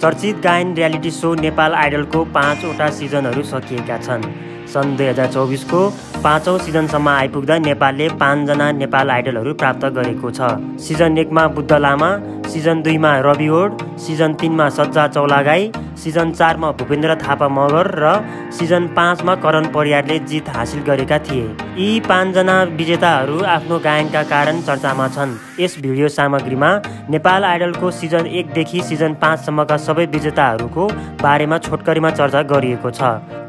चर्चित गायन reality so Nepal आइडलको 5 वटा सिजनहरू सकिएका छन्। सन् 2024 को 5औं सिजनसम्म आइपुग्दा नेपालले 5 जना नेपाल आइडलहरू प्राप्त गरेको छ। सिजन 1 मा बुद्ध लामा, सिजन 2 मा रवि ओड, सिजन 3 मा सज्जा चौलागाई, सिजन 4 मा भूपेन्द्र थापा मगर र सिजन 5 मा करण परियारले जित हासिल गरेका थिए। यी 5 जना विजेताहरू आफ्नो गायनका कारण चर्चामा छन्। यस भिडियो सामग्रीमा नेपाल आइडलको सिजन 1 देखि सिजन 5 सम्मका सबै विजेताहरूको बारेमा छोटकरीमा चर्चा गरिएको छ।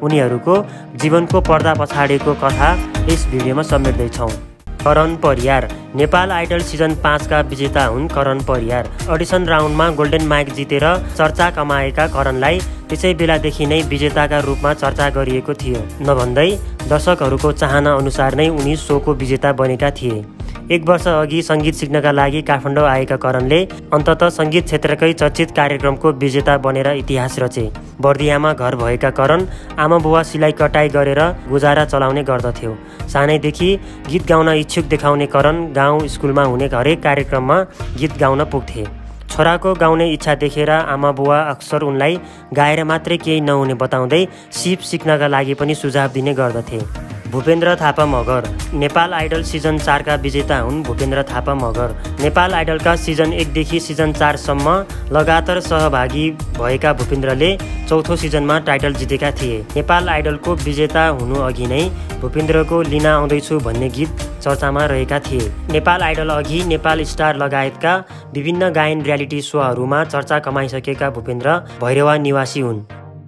उनीहरूको जीवनको पर्दा पछाडिको कथा यस भिडियोमा समेट्दैछौँ। करण परियार नेपाल आइडल सिजन 5 का विजेता हुन्। करण परियार अडिसन राउन्डमा गोल्डन माइक जितेर चर्चा कमाएका करणलाई त्यसै बेलादेखि नै विजेताका रूपमा चर्चा गरिएको थियो। नभन्दै दर्शकहरूको चाहना अनुसार नै उनी सोको विजेता बनेका थिए। 1 वर्ष अघि सङ्गीत सिक्नका लागि काठमाडौँ आएका करणले अन्ततः सङ्गीत क्षेत्रकै चर्चित कार्यक्रमको विजेता बनेर इतिहास रचे। बर्दियामा घर भएका करण आमा बुवा सिलाइ कटाइ गरेर गुजारा चलाउने गर्दथ्यो। सानैदेखि गीत गाउन इच्छुक देखाउने करण गाउँ स्कुलमा हुने हरेक कार्यक्रममा गीत गाउन पुग्थे। छोराको गाउने इच्छा देखेर आमा बुवा अक्सर उनलाई गाएर मात्रै केही नहुने बताउँदै सिप सिक्नका लागि पनि सुझाव दिने गर्दथे। भूपेन्द्र थापा मगर नेपाल आइडल सिजन 4 का विजेता हुन्। भूपेन्द्र थापा मगर नेपाल आइडलका सिजन 1 देखि सिजन 4 सम्म लगातार सहभागी भएका भूपेन्द्रले चौथो सिजनमा टाइटल जितेका थिए। नेपाल आइडलको विजेता हुनु अघि नै भूपेन्द्रको लिन आउँदैछु भन्ने गीत चर्चामा रहेका थिए। नेपाल आइडल अघि नेपाल स्टार लगायतका विभिन्न गायन रियालिटी सोहरूमा चर्चा कमाइसकेका भूपेन्द्र भैरवा निवासी हुन्।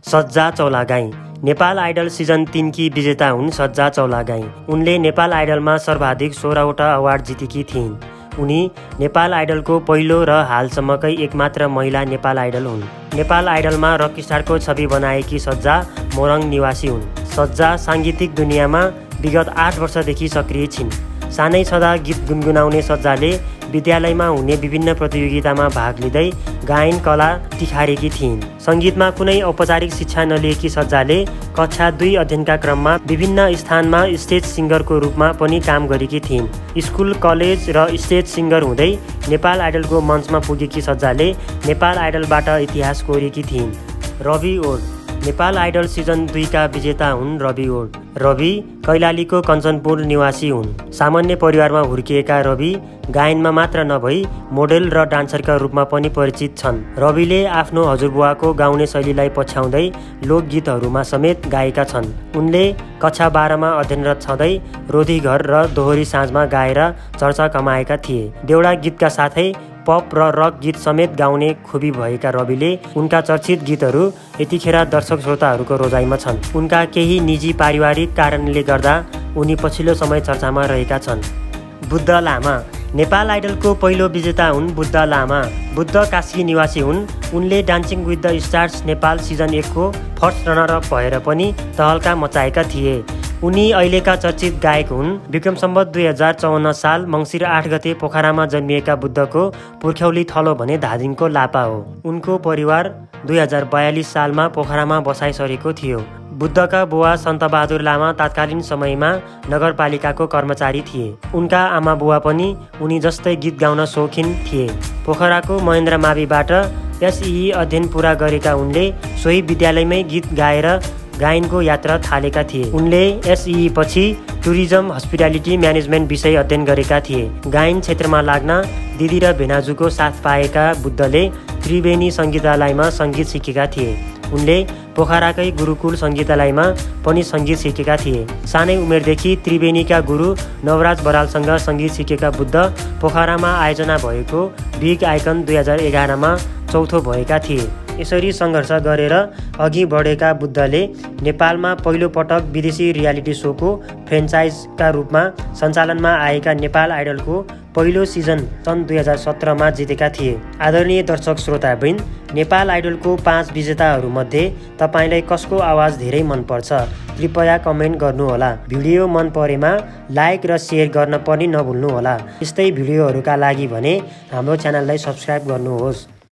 सज्जा चौलागाई नेपाल आइडल सिजन 3 की विजेता हुन्। सज्जा चौलागाई उनले नेपाल आइडलमा सर्वाधिक 16 वटा अवार्ड जितेकी थिइन्। उनी नेपाल आइडलको पहिलो र हालसम्मकै एकमात्र महिला नेपाल आइडल हुन्। नेपाल आइडलमा रक स्टारको छवि बनाएकी सज्जा मोरङ निवासी हुन्। सज्जा साङ्गीतिक दुनियाँमा विगत 8 वर्षदेखि सक्रिय छिन्। सानै छँदा गीत गुनगुनाउने सज्जाले विद्यालयमा हुने विभिन्न प्रतियोगितामा भाग लिँदै गायन कला तिखारेकी थिइन्। सङ्गीतमा कुनै औपचारिक शिक्षा नलिएकी सज्जाले कक्षा 2 अध्ययनका क्रममा विभिन्न स्थानमा स्टेज सिङ्गरको रूपमा पनि काम गरेकी थिइन्। स्कुल, कलेज र स्टेज सिङ्गर हुँदै नेपाल आइडलको मञ्चमा पुगेकी सज्जाले नेपाल आइडलबाट इतिहास कोरेकी थिइन्। रवि ओड नेपाल आइडल सिजन 2 का विजेता हुन्। रवि ओड रवि कैलालीको कञ्चनपुर निवासी हुन्। सामान्य परिवारमा हुर्किएका रवि गायनमा मात्र नभई मोडेल र डान्सरका रूपमा पनि परिचित छन्। रविले आफ्नो हजुरबुवाको गाउने शैलीलाई पछ्याउँदै लोकगीतहरूमा समेत गाएका छन्। उनले कक्षा 12 मा अध्ययनरत छँदै रोधी घर र दोहोरी साँझमा गाएर चर्चा कमाएका थिए। देउडा गीतका साथै पप र रक गीत समेत गाउने खुबी भएका रविले उनका चर्चित गीतहरू यतिखेर दर्शक श्रोताहरूको रोजाइमा छन्। उनका केही निजी पारिवारिक कारणले गर्दा उनी पछिल्लो समय चर्चामा रहेका छन्। बुद्ध लामा नेपाल आइडलको पहिलो विजेता हुन्। बुद्ध लामा बुद्ध कास्की निवासी हुन्। उनले dancing with the stars Nepal season 1 को फर्स्ट रनर अप भएर पनि तहल्का मचाएका थिए। उनी अहिलेका चर्चित गायक हुन्। विक्रम सम्वत 2054 साल मङ्सिर 8 गते पोखरामा जन्मिएका बुद्धको पुर्ख्यौली थलो भने धादिङको लापा हो। उनको परिवार 2042 सालमा पोखरामा बसाइ सरेको थियो। बुद्धका बुवा सन्तबहादुर लामा तात्कालीन समयमा नगरपालिकाको कर्मचारी थिए। उनका आमा बुवा पनि उनी जस्तै गीत गाउन शौखिन थिए। पोखराको महेन्द्र माविबाट एसई अध्ययन पुरा गरेका उनले सोही विद्यालयमै गीत गाएर गायनको यात्रा थालेका थिए। उनले एसई पछि टुरिज्म हस्पिटालिटी म्यानेजमेन्ट विषय अध्ययन गरेका थिए। गायन क्षेत्रमा लाग्न दिदी र भेनाजुको साथ पाएका बुद्धले त्रिवेणी सङ्गीतालयमा सङ्गीत सिकेका थिए। उनले पोखराकै गुरुकुल सङ्गीतालयमा पनि सङ्गीत सिकेका थिए। सानै उमेरदेखि त्रिवेणीका गुरु नवराज बरालसँग सङ्गीत सिकेका बुद्ध पोखरामा आयोजना भएको बिग आइकन 2011 मा चौथो भएका थिए। यसरी सङ्घर्ष गरेर अघि बढेका बुद्धले नेपालमा पहिलो पटक विदेशी रियालिटी सोको फ्रेन्चाइजका रूपमा सञ्चालनमा आएका नेपाल आइडलको पहिलो सिजन सन् 2017 मा जितेका थिए। आदरणीय दर्शक श्रोतावृन्द, नेपाल आइडलको 5 विजेताहरूमध्ये तपाईँलाई कसको आवाज धेरै मनपर्छ? कृपया कमेन्ट गर्नुहोला। भिडियो मन परेमा लाइक र सेयर गर्न पनि नभुल्नुहोला। यस्तै भिडियोहरूका लागि भने हाम्रो च्यानललाई सब्स्क्राइब गर्नुहोस्।